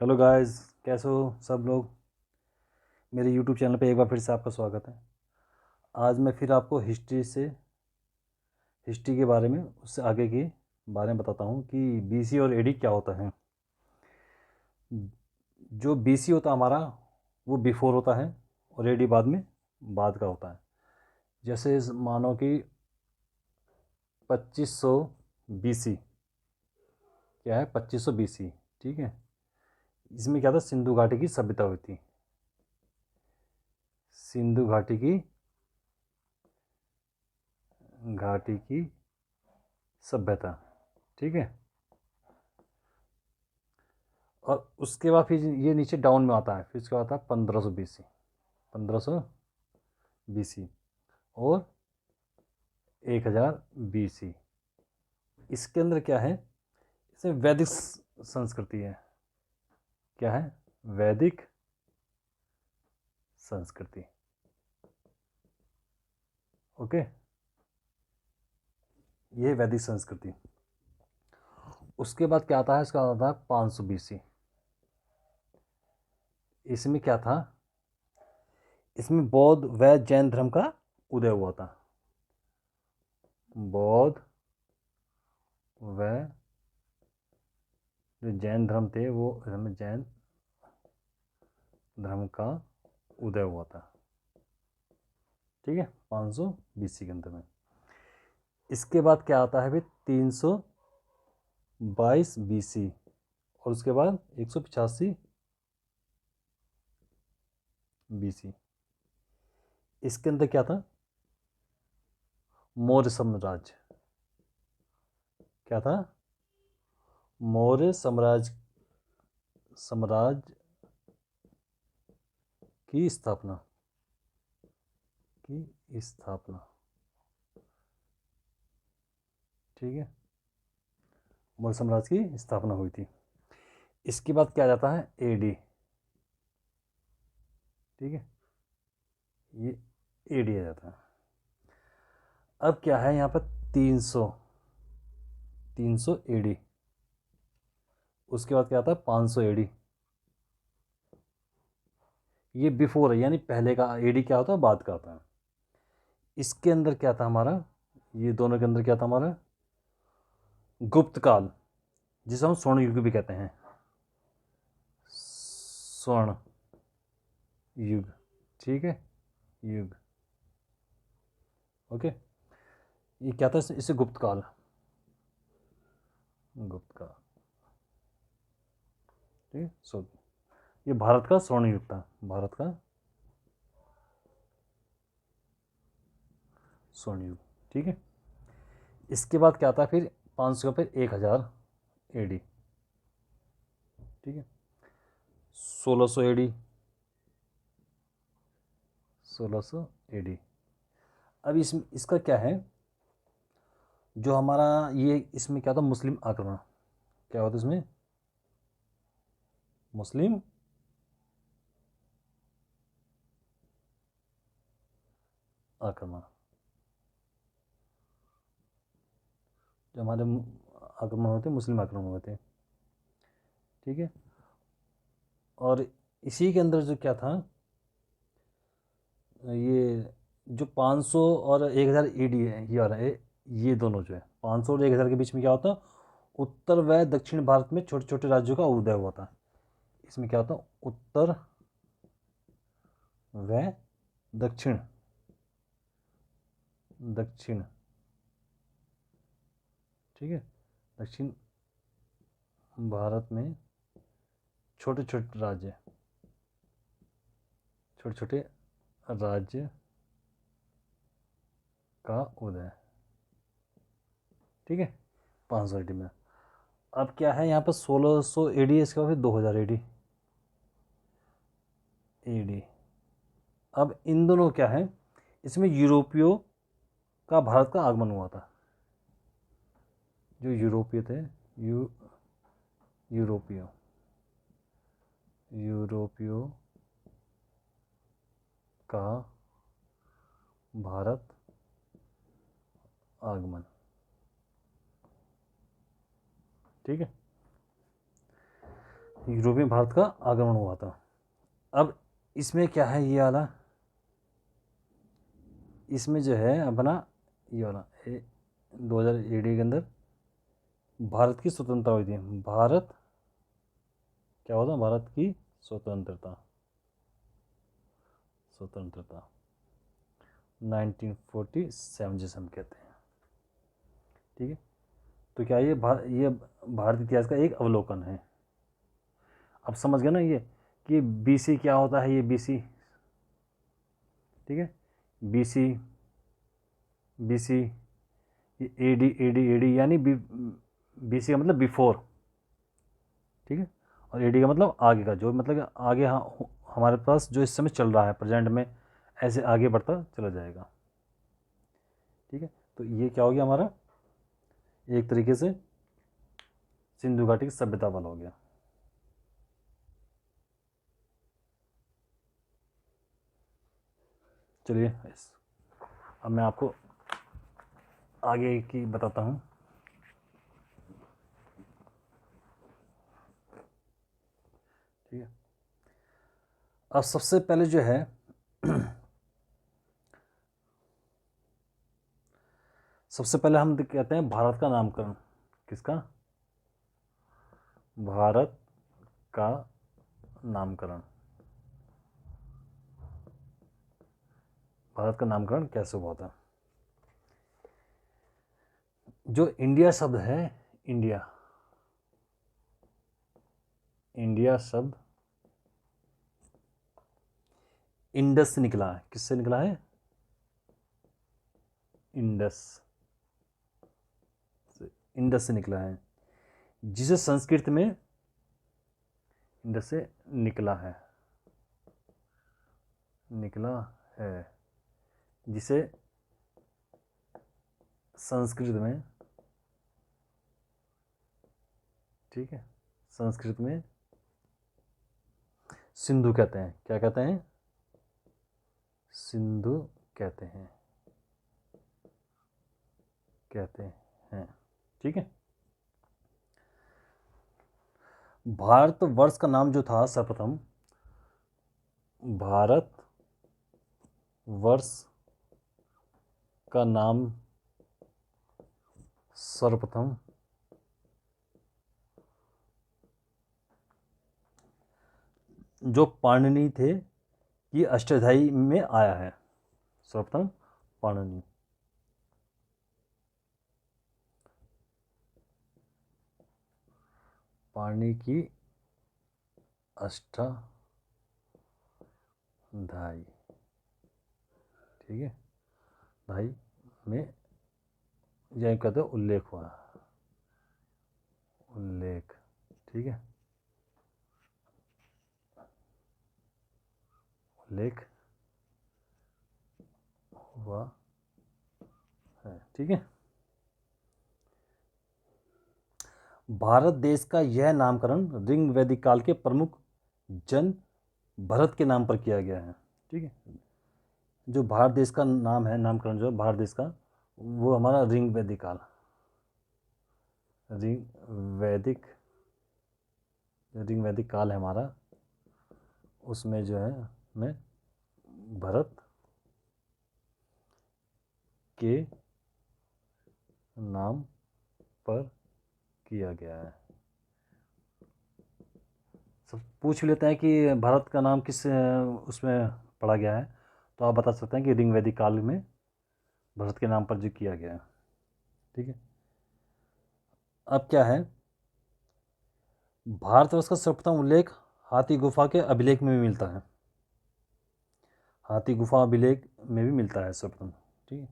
Hello guys, कैसे हो सब लोग। मेरे यूट्यूब चैनल पे एक बार फिर से आपका स्वागत है। आज मैं फिर आपको हिस्ट्री के बारे में, उससे आगे के बारे में बताता हूँ कि बीसी और एडी क्या होता है। जो बीसी होता है हमारा, वो बिफोर होता है, और एडी बाद का होता है। जैसे मानो कि 2500 बीसी, क्या है 2500 बीसी, ठीक है। इसमें क्या था, सिंधु घाटी की सभ्यता हुई थी। सिंधु घाटी की सभ्यता, ठीक है। और उसके बाद फिर ये नीचे डाउन में आता है, फिर उसके बाद आता है 1500 बीसी, 1500 बीसी और 1000 बीसी। इसके अंदर क्या है, इसमें वैदिक संस्कृति है। क्या है, वैदिक संस्कृति। ओके, ये वैदिक संस्कृति। उसके बाद क्या आता है, इसका आता है 500 बीसी। इसमें क्या था, इसमें बौद्ध व जैन धर्म का उदय हुआ था। बौद्ध व जो जैन धर्म थे, वो जैन धर्म का उदय हुआ था, ठीक है, 500 बीसी के अंदर में। इसके बाद क्या आता है भाई, 322 बीसी, और उसके बाद 185 बीसी। इसके अंदर क्या था, मौर्य साम्राज्य। क्या था, मौर्य साम्राज्य की स्थापना, ठीक है। मौर्य साम्राज्य की स्थापना हुई थी। इसके बाद क्या जाता है, एडी, ठीक है, ये एडी आ जाता है। अब क्या है यहाँ पर, 300 300 एडी। उसके बाद क्या आता है, 500 एडी। ये बिफोर है, यानी पहले का। एडी क्या होता है, बाद का होता है। इसके अंदर क्या था हमारा, ये दोनों के अंदर क्या था हमारा, गुप्त काल, जिसे हम स्वर्ण युग भी कहते हैं। स्वर्ण युग, ठीक है, युग। ओके, ये क्या था, इसे गुप्त काल, ठीक है। सो ये भारत का स्वर्ण युग था, भारत का स्वर्ण युग, ठीक है। इसके बाद क्या आता है फिर, 500 का फिर 1000 एडी, ठीक है। 1600 एडी, 1600 एडी। अब इसका क्या है, जो हमारा ये, इसमें क्या था, मुस्लिम आक्रमण। क्या होता है इसमें, मुस्लिम आक्रमण। जो हमारे आक्रमण होते, मुस्लिम आक्रमण होते, ठीक है। और इसी के अंदर जो क्या था, ये जो 500 और 1000 ईडी है, ये आ रहा है, ये दोनों जो है 500 और 1000 के बीच में क्या होता, उत्तर व दक्षिण भारत में छोटे छोटे राज्यों का उदय हुआ था। इसमें क्या होता, उत्तर व दक्षिण, दक्षिण, ठीक है, दक्षिण भारत में छोटे छोटे राज्य, छोटे छोटे राज्य का उदय, ठीक है, 500 एडी में। अब क्या है यहाँ पर, 1600 एडी, इसके बाद फिर 2000 एडी, एडी। अब इन दोनों क्या है, इसमें यूरोपियों का भारत का आगमन हुआ था। जो यूरोपीय थे, यूरोपियों यूरोपियों का भारत आगमन, ठीक है। यूरोप में भारत का आगमन हुआ था। अब इसमें क्या है, ये वाला, इसमें जो है अपना ये वाला 2000 AD के अंदर भारत की स्वतंत्रता हुई थी। भारत क्या होता, भारत की स्वतंत्रता 1947 जिसे हम कहते हैं। ठीक है, तो क्या ये भारत इतिहास का एक अवलोकन है। अब समझ गए ना ये कि BC क्या होता है, ये BC, ठीक है, BC ये AD यानी BC का मतलब बिफोर, ठीक है, और AD का मतलब आगे का, जो मतलब आगे हमारे पास जो इस समय चल रहा है प्रेजेंट में, ऐसे आगे बढ़ता चला जाएगा। ठीक है, तो ये क्या हो गया हमारा, एक तरीके से सिंधु घाटी की सभ्यता वाला हो गया। चलिए अब मैं आपको आगे की बताता हूँ। ठीक है, अब सबसे पहले जो है सबसे पहले हम कहते हैं भारत का नामकरण। किसका? भारत का नामकरण। भारत का नामकरण कैसे हुआ था? जो इंडिया शब्द है, इंडिया शब्द इंडस से निकला है। किससे निकला है? इंडस से निकला है, जिसे संस्कृत में इंडस से निकला है जिसे संस्कृत में, ठीक है, संस्कृत में सिंधु कहते हैं। क्या कहते हैं? सिंधु कहते हैं। ठीक है, भारतवर्ष का नाम जो था सर्वप्रथम, भारत वर्ष का नाम सर्वप्रथम जो पाणिनि थे कि अष्टाध्यायी में आया है। सर्वप्रथम पाणिनि की अष्टाध्यायी, ठीक है, ढाई में यह कहते हैं उल्लेख हुआ, ठीक है, उल्लेख हुआ है। ठीक है, भारत देश का यह नामकरण ऋग वैदिक काल के प्रमुख जन भरत के नाम पर किया गया है। ठीक है, जो भारत देश का नाम है, नामकरण जो भारत देश का, वो हमारा ऋग वैदिक काल, ऋग वैदिक काल है हमारा, उसमें जो है हमें भरत के नाम पर किया गया है। सब पूछ लेते हैं कि भारत का नाम किस उसमें पढ़ा गया है, तो आप बता सकते हैं कि ऋग वैदिक काल में भरत के नाम पर जो किया गया है। ठीक है, अब क्या है, भारतवर्ष का सर्वप्रथम उल्लेख हाथी गुफा के अभिलेख में भी मिलता है। हाथी गुफा अभिलेख में भी मिलता है सर्वप्रथम। ठीक है,